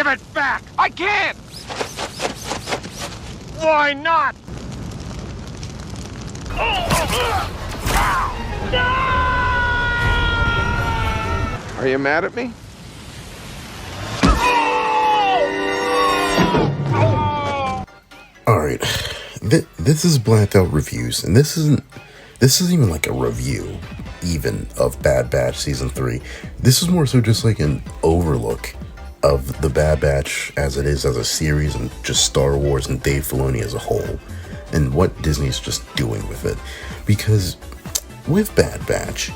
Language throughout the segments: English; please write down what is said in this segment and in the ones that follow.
Give it back! I can't! Why not? Are you mad at me? Alright, this is Blacked Out Reviews, and this isn't even like a review, even, of Bad Batch Season 3. This is more so just like an overlook of the Bad Batch as it is as a series, and just Star Wars and Dave Filoni as a whole, and what Disney's just doing with it. Because with Bad Batch,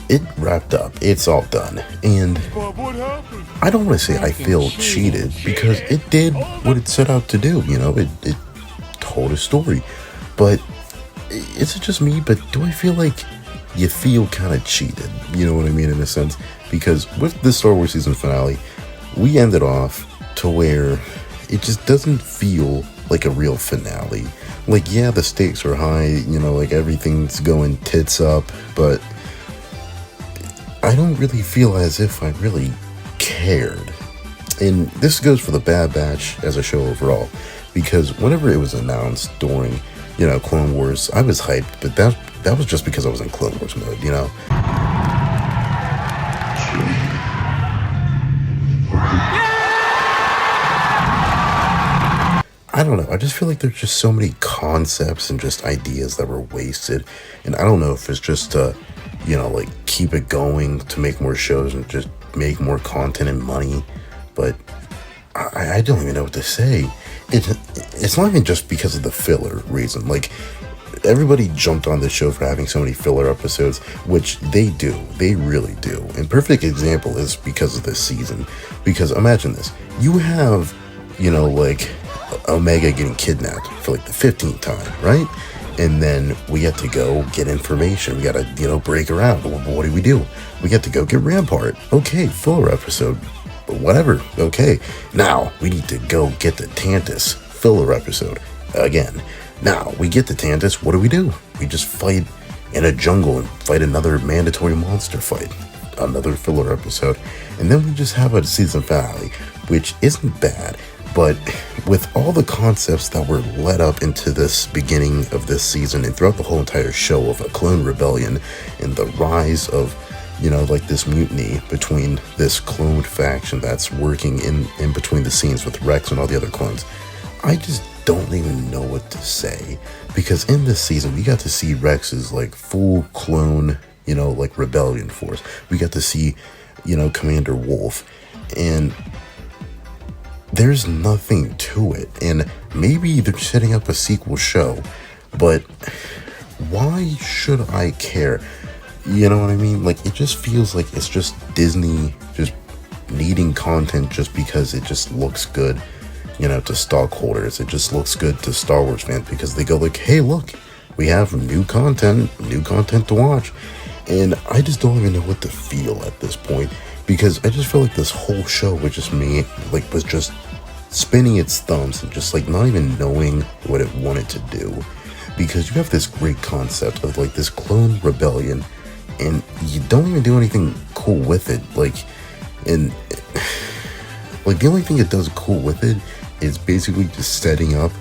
it wrapped up, it's all done, and I don't want to say I feel cheated, because it did what it set out to do, you know, it told a story. But is it just me, but do I feel like you feel kind of cheated, you know what I mean, in a sense? Because with the Star Wars season finale, we ended off to where it just doesn't feel like a real finale. Like, yeah, the stakes are high, you know, like everything's going tits up, but I don't really feel as if I really cared. And this goes for the Bad Batch as a show overall, because whenever it was announced during, you know, Clone Wars, I was hyped, but that was just because I was in Clone Wars mode, you know? I don't know, I just feel like there's just so many concepts and just ideas that were wasted, and I don't know if it's just to, you know, like, keep it going to make more shows and just make more content and money, but I don't even know what to say. It's not even just because of the filler reason. Like, everybody jumped on this show for having so many filler episodes, which they really do. And perfect example is because of this season. Because imagine this, you have, you know, like, Omega getting kidnapped for like the 15th time, right? And then we get to go get information. We gotta, you know, break her out. What do? We get to go get Rampart. Okay, filler episode. Whatever. Okay. Now, we need to go get the Tantus. Filler episode. Again. Now, we get the Tantus. What do? We just fight in a jungle and fight another mandatory monster fight. Another filler episode. And then we just have a season finale, which isn't bad. But with all the concepts that were led up into this beginning of this season and throughout the whole entire show of a clone rebellion and the rise of, you know, like this mutiny between this cloned faction that's working in between the scenes with Rex and all the other clones, I just don't even know what to say. Because in this season, we got to see Rex's like full clone, you know, like rebellion force. We got to see, you know, Commander Wolf, and there's nothing to it. And maybe they're setting up a sequel show, but why should I care? You know what I mean? Like, it just feels like it's just Disney just needing content just because it just looks good, you know, to stockholders. It just looks good to Star Wars fans because they go like, hey, look, we have new content to watch. And I just don't even know what to feel at this point, because I just feel like this whole show was just spinning its thumbs and just like not even knowing what it wanted to do. Because you have this great concept of like this clone rebellion, and you don't even do anything cool with it. Like the only thing it does cool with it is basically just setting up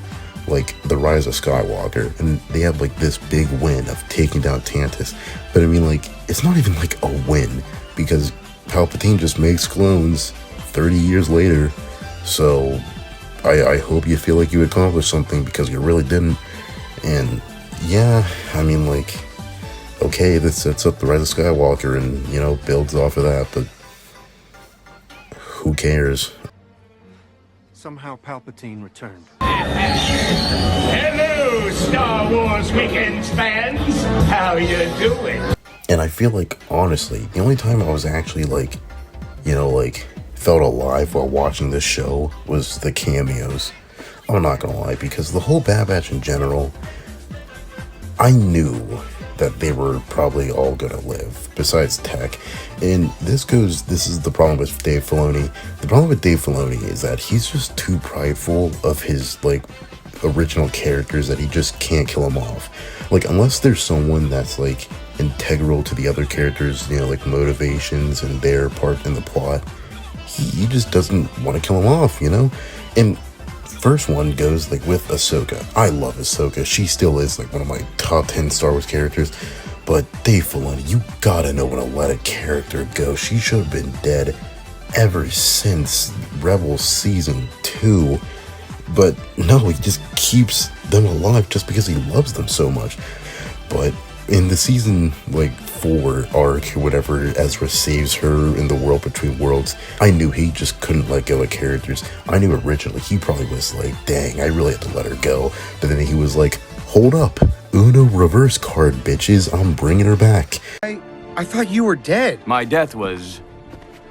like the rise of Skywalker, and they have like this big win of taking down Tantus. But I mean, like, it's not even like a win, because Palpatine just makes clones 30 years later. So I hope you feel like you accomplished something, because you really didn't. And yeah, I mean, like, okay, this sets up the rise of Skywalker and, you know, builds off of that, but who cares? Somehow Palpatine returned. Hello, Star Wars Weekends fans. How you doing? And I feel like, honestly, the only time I was actually like, you know, like, felt alive while watching this show was the cameos. I'm not gonna lie, because the whole Bad Batch in general, I knew that they were probably all gonna live, besides Tech. And this is the problem with Dave Filoni. The problem with Dave Filoni is that he's just too prideful of his, like, original characters, that he just can't kill them off. Like, unless there's someone that's, like, integral to the other characters, you know, like motivations and their part in the plot, he just doesn't want to kill him off, you know? And first one goes like with Ahsoka. I love Ahsoka. She still is like one of my top 10 Star Wars characters. But Dave Filoni, you gotta know when to let a character go. She should have been dead ever since Rebels Season 2. But no, he just keeps them alive just because he loves them so much. But in the season 4 arc or whatever, Ezra saves her in the world between worlds, I knew he just couldn't let go of characters. I knew originally he probably was like, dang, I really had to let her go. But then he was like, hold up, Uno reverse card, bitches, I'm bringing her back. I thought you were dead. My death was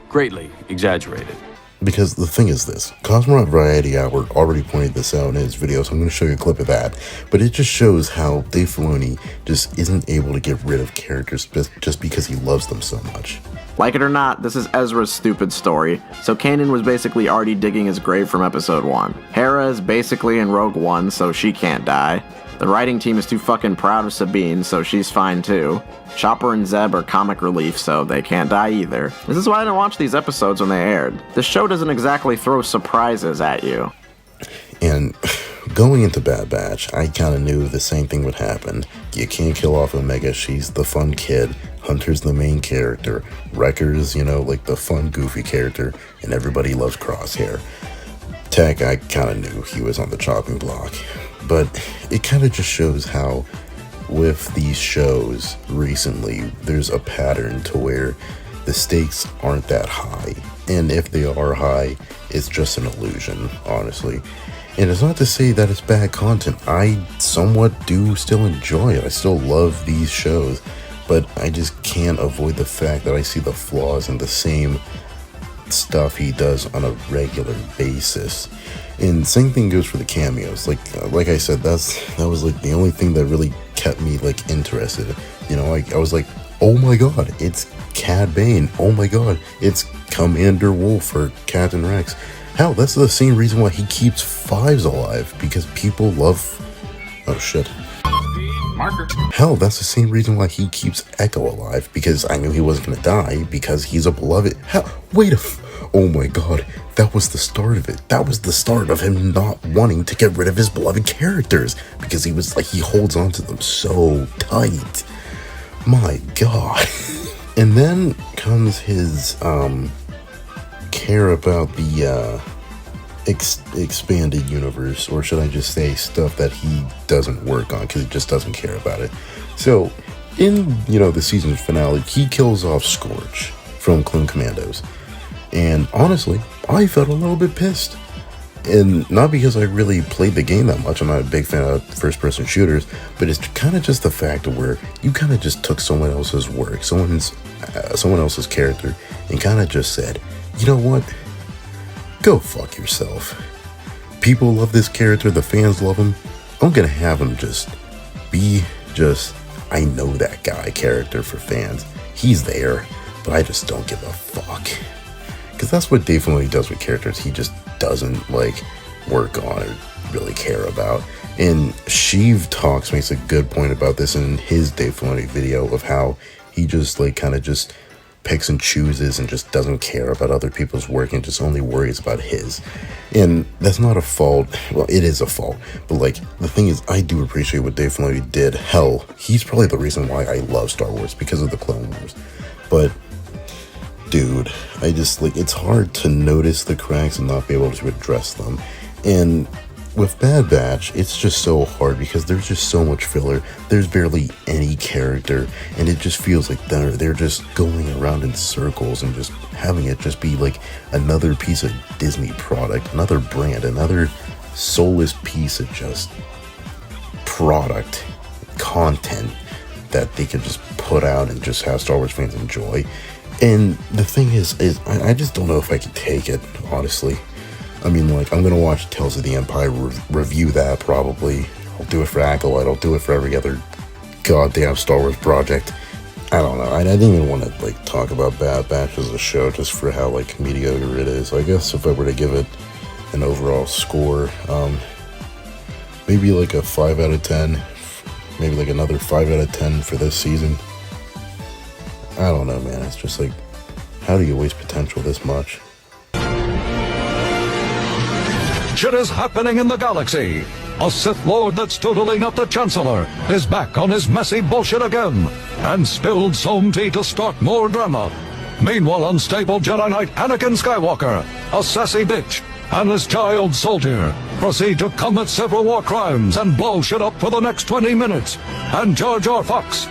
greatly exaggerated. Because the thing is this, Cosmonaut Variety Hour already pointed this out in his video, so I'm going to show you a clip of that. But it just shows how Dave Filoni just isn't able to get rid of characters just because he loves them so much. Like it or not, this is Ezra's stupid story, so Kanan was basically already digging his grave from episode 1. Hera is basically in Rogue One, so she can't die. The writing team is too fucking proud of Sabine, so she's fine too. Chopper and Zeb are comic relief, so they can't die either. This is why I didn't watch these episodes when they aired. This show doesn't exactly throw surprises at you. And going into Bad Batch, I kind of knew the same thing would happen. You can't kill off Omega, she's the fun kid. Hunter's the main character. Wrecker's, like the fun, goofy character. And everybody loves Crosshair. Tech, I kind of knew he was on the chopping block. But it kind of just shows how with these shows recently, there's a pattern to where the stakes aren't that high. And if they are high, it's just an illusion, honestly. And it's not to say that it's bad content. I somewhat do still enjoy it. I still love these shows. But I just can't avoid the fact that I see the flaws in the same stuff he does on a regular basis. And same thing goes for the cameos. Like I said, that was like the only thing that really kept me interested. I was like, oh my god, it's Cad Bane. Oh my god, it's Commander Wolf or Captain Rex. Hell, that's the same reason why he keeps Fives alive, because people love... Oh shit. Marker. Hell, that's the same reason why he keeps Echo alive, because I knew he wasn't gonna die, because he's a beloved... Hell, oh my god, that was the start of it. That was the start of him not wanting to get rid of his beloved characters, because he holds on to them so tight. My god. And then comes his, care about the, expanded universe, or should I just say stuff that he doesn't work on because he just doesn't care about it. So in the season finale, he kills off Scorch from Clone Commandos, and honestly I felt a little bit pissed, and not because I really played the game that much. I'm not a big fan of first person shooters, but it's kind of just the fact of where you kind of just took someone else's work, someone else's character, and kind of just said, you know what, go fuck yourself. People love this character, the fans love him. I'm gonna have him just be I know that guy character for fans. He's there, but I just don't give a fuck. Because that's what Dave Filoni does with characters he just doesn't work on or really care about. And Sheev Talks makes a good point about this in his Dave Filoni video of how he just kind of just picks and chooses and just doesn't care about other people's work and just only worries about his. And that's not a fault. Well, it is a fault, but the thing is, I do appreciate what Dave Filoni did. Hell, he's probably the reason why I love Star Wars, because of the Clone Wars. But dude, I just it's hard to notice the cracks and not be able to address them. And with Bad Batch, it's just so hard because there's just so much filler. There's barely any character, and it just feels like they're just going around in circles and just having it just be another piece of Disney product, another brand, another soulless piece of just product content that they could just put out and just have Star Wars fans enjoy. And the thing is I just don't know if I can take it, honestly. I mean, I'm gonna watch Tales of the Empire, review that probably. I'll do it for Acolyte, I'll do it for every other goddamn Star Wars project. I don't know, I didn't even want to talk about Bad Batch as a show just for how mediocre it is. I guess if I were to give it an overall score, maybe a 5 out of 10, maybe another 5 out of 10 for this season. I don't know, man, it's just how do you waste potential this much? bullshit is happening in the galaxy. A Sith Lord that's totaling up the Chancellor is back on his messy bullshit again, and spilled some tea to start more drama. Meanwhile, unstable Jedi Knight Anakin Skywalker, a sassy bitch, and his child soldier proceed to commit several war crimes and blow shit up for the next 20 minutes. And Jar Jar Fox